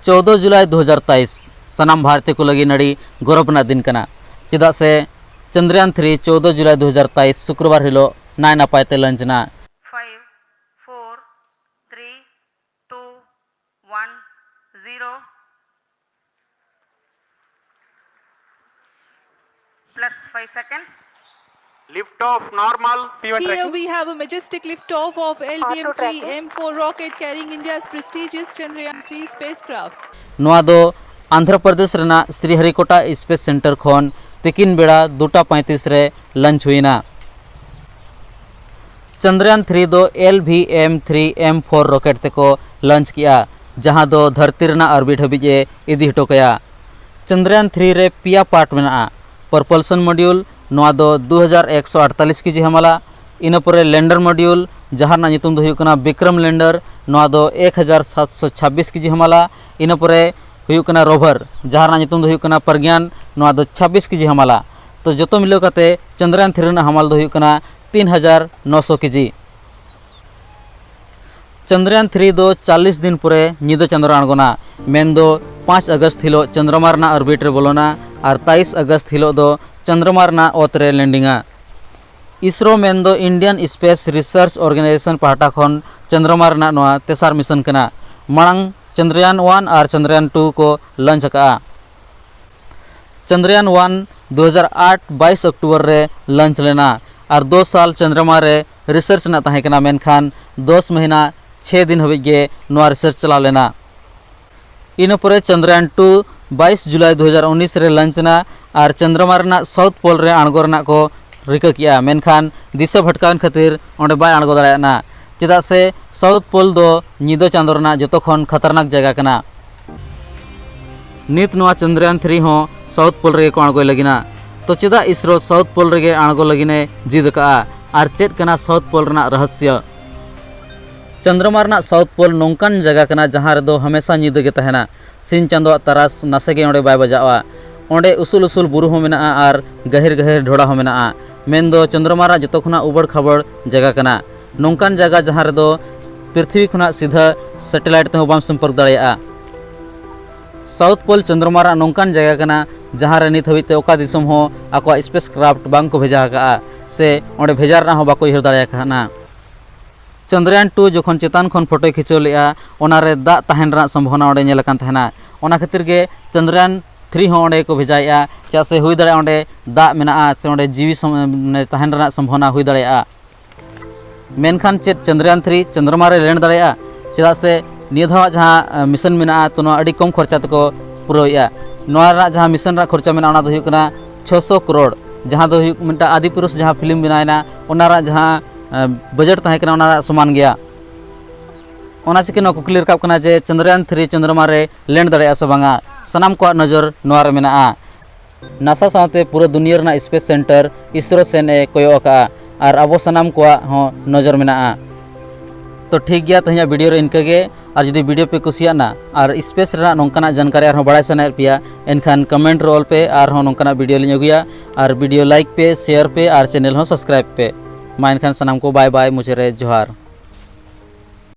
14 जुलाई 2023 सनाम भारतीय को लगी नड़ी गौरवना दिन कना चेदा से चंद्रयान 3 14 जुलाई 2023 शुक्रवार हिलो नाय नापायते लंचना 5 4 3 2 1 0 plus 5 seconds. Lift off normal. Here we have a majestic liftoff of LBM-3 M4 rocket carrying India's prestigious Chandrayaan-3 spacecraft. नोआ दो आंध्र प्रदेश रेना श्रीहरिकोटा स्पेस सेंटर खोन तिकिन बेड़ा 2:35 रे लंच हुईना। चंद्रयान 3 दो LBM-3 M4 रॉकेट तेको लंच किया जहां दो धरती रेना ऑर्बिट हबीजे इदी हटो कया। चंद्रयान 3 रे पिया पार्ट मेना प्रपल्सन मॉड्यूल नोआ दो 2148 केजी हमला इन परे लैंडर मॉड्यूल जहां ना नितुम दो हुई कना विक्रम लैंडर नोआ दो 1726 केजी हमला इन परे हुई कना रोवर जहां ना नितुम दो हुई कना प्रज्ञान नोआ दो 26 केजी हमला। तो जतो मिलो कते चंद्रयान 3 ना हमल दो हुई कना 3900 केजी। चंद्रयान 3 दो 40 दिन पुरे निदो चंद्र आणगोना मेन दो 5 अगस्त हिलो चंद्रमा रना ऑर्बिट रे बोलोना और 23 अगस्त हिलो दो चंद्रमा रना ओत रे लैंडिंगा। इसरो मेन दो इंडियन स्पेस रिसर्च ऑर्गेनाइजेशन पाहटा खन चंद्रमा रना नोआ तेसार मिशन कना मांग चंद्रयान 1 और चंद्रयान 2 को लंच का। चंद्रयान 1 2008 22 अक्टूबर रे लंच लेना और 2 साल चंद्रमा रे रिसर्च ना ताहे कना मेनखान 10 महीना 6 दिन हबिगे नोआ रिसर्च चला लेना। इन परे चंद्रयान 2 22 जुलाई 2019 रे लंच ना और चंद्रमा रना साउथ पोल रे आणगो रना को रिका किया मेनखान दिशा भटकावन खातिर ओंडे बाय आणगो दाड़ायाना चेदा से साउथ पोल दो निदो चांदो रना जतो खन खतरनाक जगह कना। नित नोआ चंद्रयान 3 हो साउथ पोल रे को आणगो लगिना तो चेदा इसरो साउथ पोल रे आणगो लगिने जिद का और चेद कना साउथ पोल रना रहस्य। चंद्रमा रना साउथ पोल नोंकान जगह कना जहां रे दो हमेशा निद गे तहना सिन चांदो तरास नासे गे ओंडे बाय बजावा ओंडे उसूल उसूल बुरु हो मेना और गहिर गहिर ढोड़ा हो मेना मेन दो चंद्रमा रा जतो खुना उबड़ खबड़ जगह कना नोंकान जगह जहां रे दो पृथ्वी खुना सीधा सैटेलाइट ते बाम संपर्क दाड़िया। साउथ पोल चंद्रमा रा नोंकान जगह कना जहां रे नित हबिते ओका दिसम हो आको स्पेस क्राफ्ट बांग को भेजा का से ओंडे भेजा रना हो बाको इहर दाड़िया काना। चंद्रयान 2 जखन चेतान खन फोटो खिंचो लेआ ओनारे दा ताहेन रना संभावना ओंडे नेल कान तहना ओना खातिर गे चंद्रयान 3 हो ओंडे को भेजाया चा से हुई दाड़े ओंडे दा मेना से ओंडे जीवी ताहेन रना संभावना हुई दाड़ेया। मेनखान चेत चंद्रयान 3 चंद्रमा रे लैंड दाड़ेया चेदा से निया धावा जहां मिशन मेना तो नो अडी कम खर्चा तको पुरोया नोआ रा जहां मिशन रा खर्चा मेना ओना दो हुई कना 600 करोड़ जहां दो हुई मिटा आदि पुरुष जहां फिल्म बनायना ओना रा जहां बजट ताहे कना ओना समान गया ओना चिके नो कुकली रकाब कना जे चंद्रयान 3 चंद्रमा रे लैंड दाड़ेया से बांगा सनाम को नजर नोआ रे मेना नासा साथे पूरा दुनिया रना स्पेस सेंटर इसरो सेन ए कोयो का और अब सनाम को हो नजर मेना। तो ठीक गया तहिया वीडियो रे इनके गे और जदि वीडियो पे कुसिया ना और स्पेस रना नोंकाना जानकारी और बड़ाय सने पिया एनखान कमेंट रोल पे और हो नोंकाना वीडियो लिन अगुया और वीडियो लाइक पे शेयर पे और चैनल हो सब्सक्राइब पे मा एनखान सनाम को बाय बाय मुझे रे जोहार।